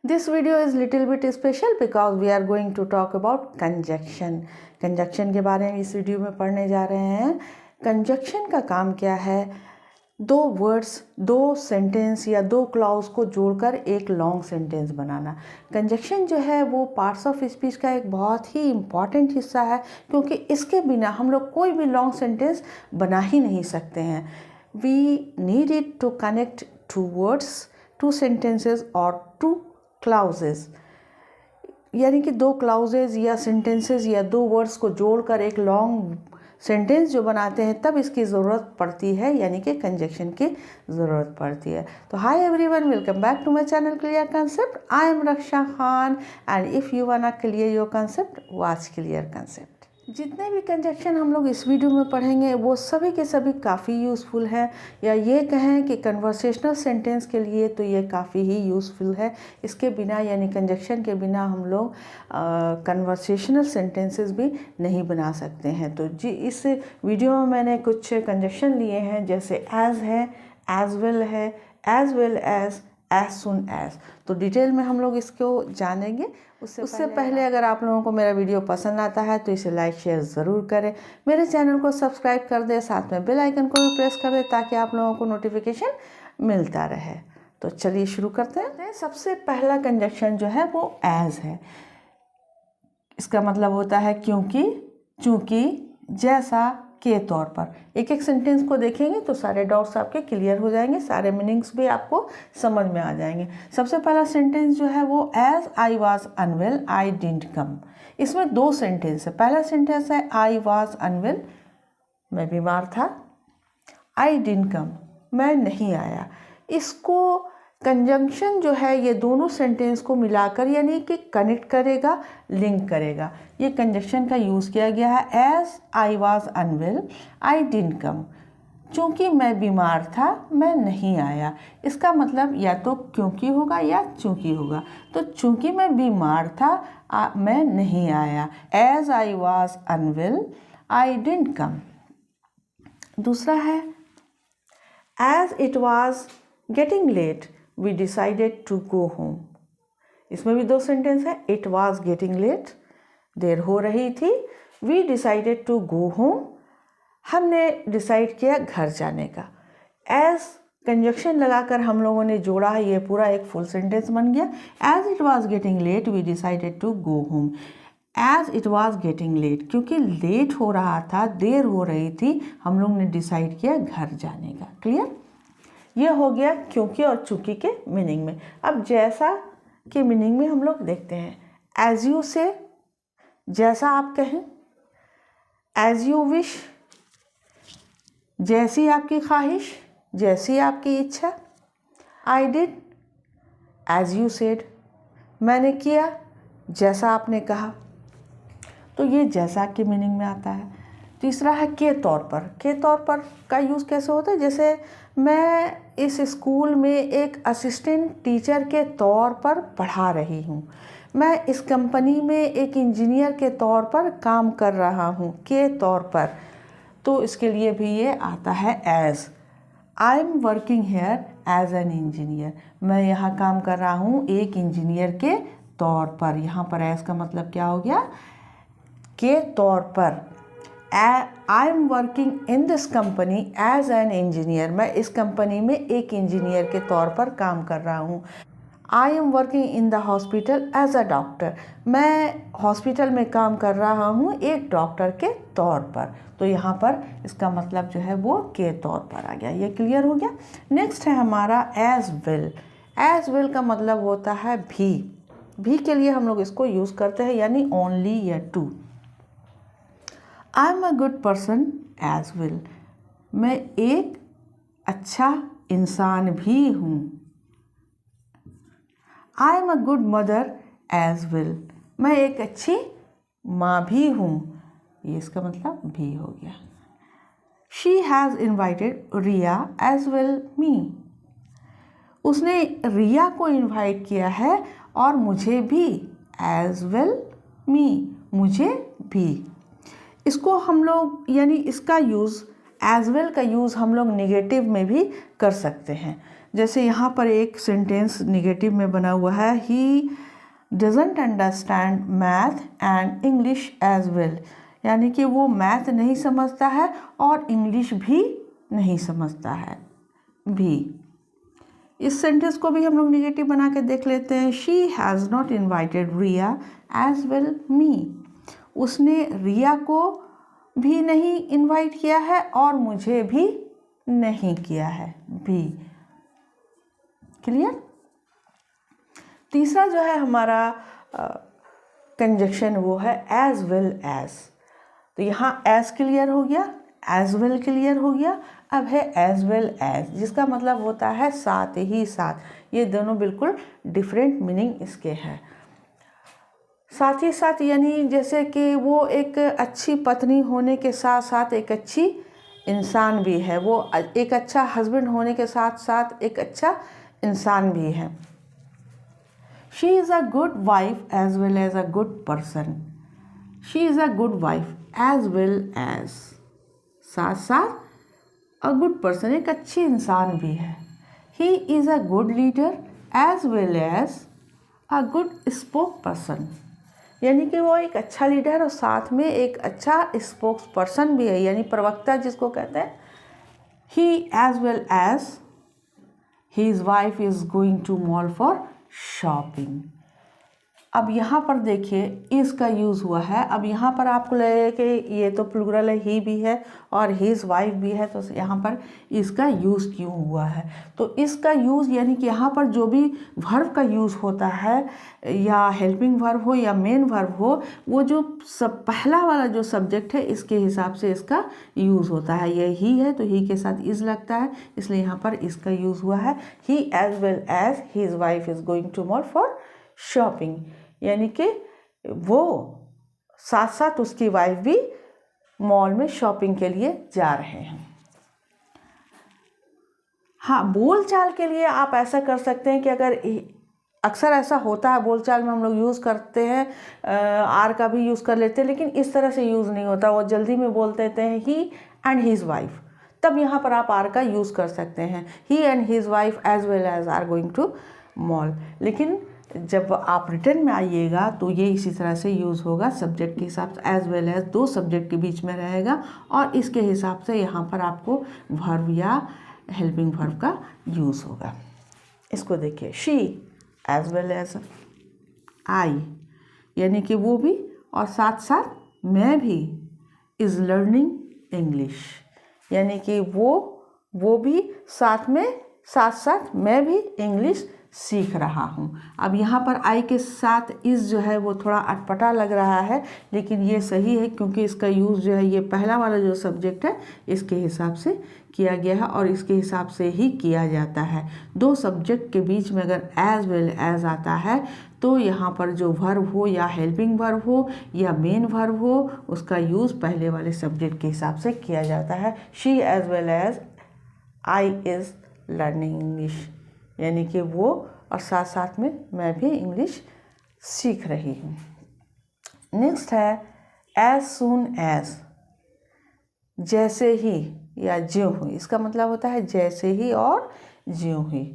This video is little bit special because we are going to talk about conjunction. Conjunction के बारे में इस video में पढ़ने जा रहे हैं। कंजक्शन का काम क्या है? दो वर्ड्स, दो सेंटेंस या दो क्लॉज को जोड़कर एक लॉन्ग सेंटेंस बनाना। कंजक्शन जो है वो पार्ट्स ऑफ स्पीच का एक बहुत ही इम्पॉर्टेंट हिस्सा है, क्योंकि इसके बिना हम लोग कोई भी लॉन्ग सेंटेंस बना ही नहीं सकते हैं। We need it to connect two words, two sentences और टू क्लाउजेज, यानी कि दो क्लाउजेज या सेंटेंसेस या दो वर्ड्स को जोड़कर एक लॉन्ग सेंटेंस जो बनाते हैं, तब इसकी ज़रूरत पड़ती है, यानी कि कंजक्शन की ज़रूरत पड़ती है। तो hi everyone, welcome back to my channel clear concept. I am Raksha Khan and if you want to clear your concept, watch clear concept. जितने भी कंजक्शन हम लोग इस वीडियो में पढ़ेंगे वो सभी के सभी काफ़ी यूज़फुल है, या ये कहें कि कन्वर्सेशनल सेंटेंस के लिए तो ये काफ़ी ही यूज़फुल है। इसके बिना यानी कंजक्शन के बिना हम लोग कन्वर्सेशनल सेंटेंसेस भी नहीं बना सकते हैं। तो जी इस वीडियो में मैंने कुछ कंजक्शन लिए हैं, जैसे एज है, एज वेल है, as well as soon as. तो डिटेल में हम लोग इसको जानेंगे। उससे पहले अगर आप लोगों को मेरा वीडियो पसंद आता है तो इसे लाइक शेयर ज़रूर करें, मेरे चैनल को सब्सक्राइब कर दें, साथ में बेल आइकन को भी प्रेस कर दें ताकि आप लोगों को नोटिफिकेशन मिलता रहे। तो चलिए शुरू करते हैं। सबसे पहला कंजक्शन जो है वो एज है। इसका मतलब होता है क्योंकि, चूँकि, जैसा, के तौर पर। एक एक सेंटेंस को देखेंगे तो सारे डाउट्स आपके क्लियर हो जाएंगे, सारे मीनिंग्स भी आपको समझ में आ जाएंगे। सबसे पहला सेंटेंस जो है वो as I was unwell I didn't come. इसमें दो सेंटेंस है। पहला सेंटेंस है आई वॉज अनवेल, मैं बीमार था, आई डिडंट कम, मैं नहीं आया। इसको कंजंक्शन जो है ये दोनों सेंटेंस को मिलाकर यानी कि कनेक्ट करेगा, लिंक करेगा। ये कंजंक्शन का यूज़ किया गया है। As I was unwell I didn't come, चूँकि मैं बीमार था मैं नहीं आया। इसका मतलब या तो क्योंकि होगा या चूँकि होगा। तो चूँकि मैं बीमार था मैं नहीं आया। As I was unwell I didn't come. दूसरा है as it was getting late we decided to go home। इसमें भी दो सेंटेंस है। it was getting late, देर हो रही थी। we decided to go home, हमने डिसाइड किया घर जाने का। as कंजक्शन लगाकर हम लोगों ने जोड़ा है, ये पूरा एक फुल सेंटेंस बन गया। as it was getting late we decided to go home। as it was getting late, क्योंकि लेट हो रहा था, देर हो रही थी, हम लोग ने डिसाइड किया घर जाने का। क्लियर? ये हो गया क्योंकि और चूंकि के मीनिंग में। अब जैसा के मीनिंग में हम लोग देखते हैं। एज यू से, जैसा आप कहें। एज यू विश, जैसी आपकी ख्वाहिश, जैसी आपकी इच्छा। I did as you said, मैंने किया जैसा आपने कहा। तो ये जैसा के मीनिंग में आता है। तीसरा है के तौर पर। के तौर पर का यूज़ कैसे होता है? जैसे मैं इस स्कूल में एक असिस्टेंट टीचर के तौर पर पढ़ा रही हूँ, मैं इस कंपनी में एक इंजीनियर के तौर पर काम कर रहा हूँ, के तौर पर। तो इसके लिए भी ये आता है as. I am working here as an engineer, मैं यहाँ काम कर रहा हूँ एक इंजीनियर के तौर पर। यहाँ पर एज का मतलब क्या हो गया? के तौर पर। I am working in this company as an engineer, मैं इस कंपनी में एक इंजीनियर के तौर पर काम कर रहा हूँ। I am working in the hospital as a doctor, मैं हॉस्पिटल में काम कर रहा हूँ एक डॉक्टर के तौर पर। तो यहाँ पर इसका मतलब जो है वो के तौर पर आ गया। ये क्लियर हो गया। नेक्स्ट है हमारा एज वेल। एज वेल का मतलब होता है भी के लिए हम लोग इसको यूज़ करते हैं, यानी ओनली या too. I am a good person as well, मैं एक अच्छा इंसान भी हूँ। I am a good mother as well, मैं एक अच्छी माँ भी हूँ। ये इसका मतलब भी हो गया। She has invited Riya as well me, उसने रिया को इन्वाइट किया है और मुझे भी। एज वेल मी, मुझे भी। इसको हम लोग यानी इसका यूज़ एज वेल का यूज़ हम लोग निगेटिव में भी कर सकते हैं। जैसे यहाँ पर एक सेंटेंस निगेटिव में बना हुआ है, he doesn't understand math and English as well, यानी कि वो मैथ नहीं समझता है और इंग्लिश भी नहीं समझता है भी। इस सेंटेंस को भी हम लोग निगेटिव बना के देख लेते हैं। She has not invited Riya as well me, उसने रिया को भी नहीं इनवाइट किया है और मुझे भी नहीं किया है भी। क्लियर। तीसरा जो है हमारा कंजक्शन वो है एज वेल एज। तो यहाँ एज क्लियर हो गया, एज वेल क्लियर हो गया, अब है एज वेल एज, जिसका मतलब होता है साथ ही साथ। ये दोनों बिल्कुल डिफरेंट मीनिंग इसके हैं। साथ ही साथ यानी जैसे कि वो एक अच्छी पत्नी होने के साथ साथ एक अच्छी इंसान भी है, वो एक अच्छा हस्बैंड होने के साथ साथ एक अच्छा इंसान भी है। She is a good wife as well as a good person. She is a good wife as well as, साथ साथ अ गुड पर्सन, एक अच्छी इंसान भी है। He is a good leader as well as a good spokesperson, यानी कि वो एक अच्छा लीडर और साथ में एक अच्छा स्पोक्स पर्सन भी है, यानी प्रवक्ता जिसको कहते हैं। He as well as his wife is going to mall for shopping. अब यहाँ पर देखिए इसका यूज़ हुआ है। अब यहाँ पर आपको लगेगा कि ये तो प्लूरल है, ही भी है और हिज वाइफ भी है, तो यहाँ पर इसका यूज़ क्यों हुआ है? तो इसका यूज़ यानी कि यहाँ पर जो भी वर्ब का यूज़ होता है, या हेल्पिंग वर्ब हो या मेन वर्ब हो, वो जो सब पहला वाला जो सब्जेक्ट है इसके हिसाब से इसका यूज़ होता है। ये ही है तो ही के साथ इज़ लगता है, इसलिए यहाँ पर इसका यूज़ हुआ है। He as well as his wife is going to mall for shopping, यानी कि वो साथ साथ उसकी वाइफ भी मॉल में शॉपिंग के लिए जा रहे हैं। हाँ, बोलचाल के लिए आप ऐसा कर सकते हैं कि अगर अक्सर ऐसा होता है बोलचाल में हम लोग यूज़ करते हैं, आर का भी यूज़ कर लेते हैं, लेकिन इस तरह से यूज़ नहीं होता। वो जल्दी में बोल देते हैं ही एंड हिज वाइफ, तब यहाँ पर आप आर का यूज़ कर सकते हैं। He and his wife as well as are going to mall. लेकिन जब आप रिटर्न में आइएगा तो ये इसी तरह से यूज़ होगा, सब्जेक्ट के हिसाब से एज वेल एज दो सब्जेक्ट के बीच में रहेगा और इसके हिसाब से यहाँ पर आपको वर्ब या हेल्पिंग वर्ब का यूज़ होगा। इसको देखिए, she as well as I, यानी कि वो भी और साथ साथ मैं भी, इज़ लर्निंग इंग्लिश, यानी कि वो भी साथ में साथ साथ मैं भी इंग्लिश सीख रहा हूँ। अब यहाँ पर आई के साथ इस जो है वो थोड़ा अटपटा लग रहा है, लेकिन ये सही है क्योंकि इसका यूज़ जो है ये पहला वाला जो सब्जेक्ट है इसके हिसाब से किया गया है और इसके हिसाब से ही किया जाता है। दो सब्जेक्ट के बीच में अगर एज वेल एज आता है तो यहाँ पर जो वर्ब हो या हेल्पिंग वर्ब हो या मेन वर्ब हो, उसका यूज़ पहले वाले सब्जेक्ट के हिसाब से किया जाता है। She as well as I is learning English, यानी कि वो और साथ साथ में मैं भी इंग्लिश सीख रही हूँ। नेक्स्ट है एज सून एज, जैसे ही या ज्यों ही, इसका मतलब होता है जैसे ही और ज्यों ही।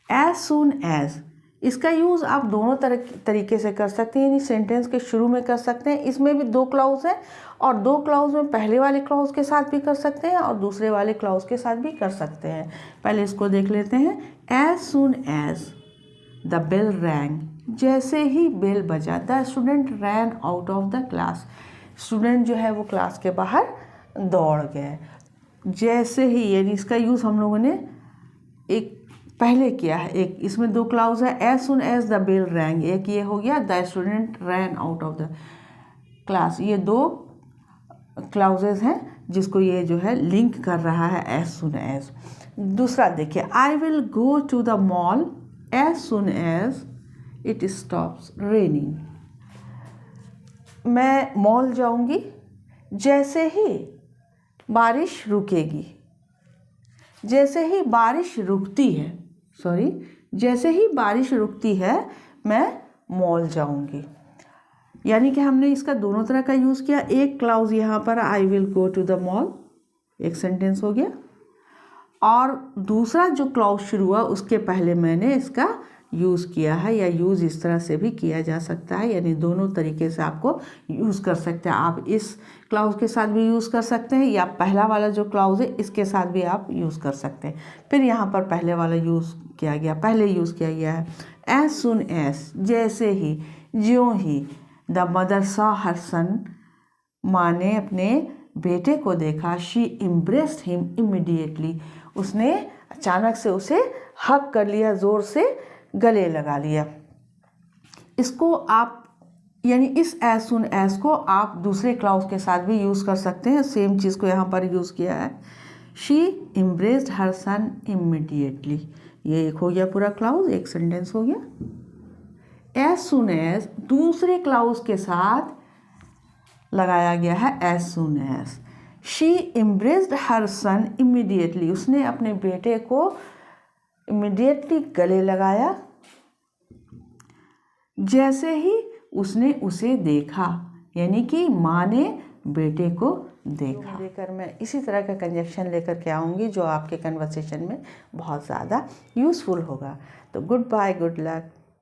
एज सून एज, इसका यूज़ आप दोनों तरीके से कर सकते हैं, यानी सेंटेंस के शुरू में कर सकते हैं। इसमें भी दो क्लाउज हैं और दो क्लाउज में पहले वाले क्लाउज के साथ भी कर सकते हैं और दूसरे वाले क्लाउज के साथ भी कर सकते हैं। पहले इसको देख लेते हैं। As soon as the bell rang, जैसे ही बेल बजा, the student ran out of the class, student जो है वो क्लास के बाहर दौड़ गए। जैसे ही यानी इसका यूज़ हम लोगों ने एक पहले किया है, एक इसमें दो क्लाउज है, as soon as the bell rang, एक ये हो गया the student ran out of the class. ये दो क्लाउजेज हैं जिसको ये जो है लिंक कर रहा है एज सुन एज। दूसरा देखिए, I will go to the mall as soon as it stops raining, मैं मॉल जाऊंगी जैसे ही बारिश रुकेगी। जैसे ही बारिश रुकती है, जैसे ही बारिश रुकती है मैं मॉल जाऊंगी। यानी कि हमने इसका दोनों तरह का यूज़ किया। एक क्लाउज यहाँ पर I will go to the mall एक सेंटेंस हो गया। और दूसरा जो क्लॉज शुरू हुआ उसके पहले मैंने इसका यूज़ किया है, या यूज़ इस तरह से भी किया जा सकता है, यानी दोनों तरीके से आपको यूज़ कर सकते हैं। आप इस क्लॉज के साथ भी यूज़ कर सकते हैं, या पहला वाला जो क्लॉज है इसके साथ भी आप यूज़ कर सकते हैं। फिर यहाँ पर पहले वाला यूज़ किया गया, पहले यूज़ किया गया है एज सुन एज, जैसे ही, ज्यों ही। द मदर सॉ हर सन, माँ ने अपने बेटे को देखा। शी एम्ब्रेस्ड हिम इमीडिएटली, उसने अचानक से उसे हग कर लिया, ज़ोर से गले लगा लिया। इसको आप, यानी इस एज सुन एज को आप दूसरे क्लाउज के साथ भी यूज़ कर सकते हैं। सेम चीज़ को यहाँ पर यूज़ किया है। She embraced her son immediately, ये एक हो गया पूरा क्लाउज, एक सेंटेंस हो गया। एज सुन एज दूसरे क्लाउज के साथ लगाया गया है as soon as. She embraced her son immediately, उसने अपने बेटे को इमीडिएटली गले लगाया। जैसे ही उसने उसे देखा, यानी कि माँ ने बेटे को देखा। लेकर मैं इसी तरह का कंजक्शन लेकर के आऊँगी जो आपके कन्वर्सेशन में बहुत ज़्यादा यूज़फुल होगा। तो गुड बाय, गुड लक।